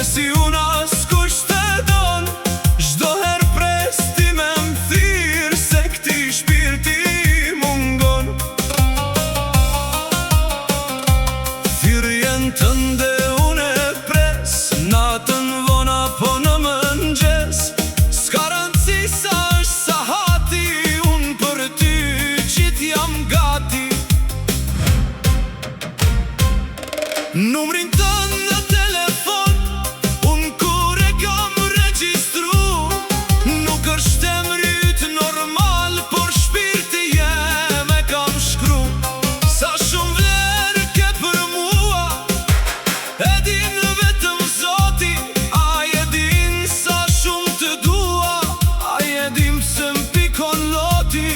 si unë askush të don. Çdo herë pres ti me m'thirr, se këti shpirti mungon. Thirrjen tënde unë e pres, natën vona po në mëngjes. S'ka rëndësi sa është sahati, unë për ty qit jam gati. Numrin tënd në telefon, unë kur e kam regjistru. Nuk është emrit normal, por shpirti jem e kam shkru. Sa shumë vlerë ke për mua, e din vetëm Zoti. Ai e din sa shumë të dua, ai e din pse m'pikon loti.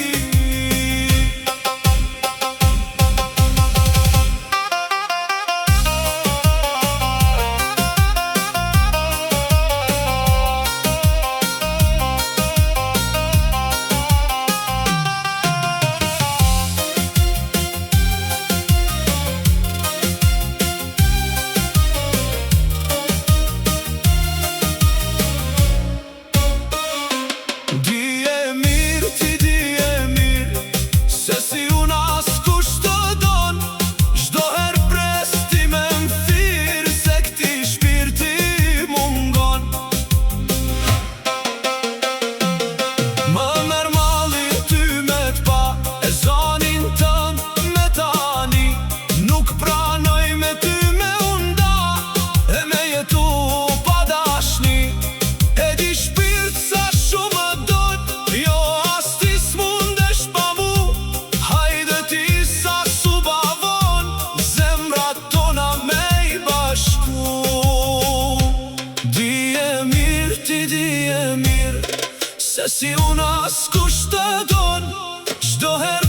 Se si unë askush të don. Çdo herë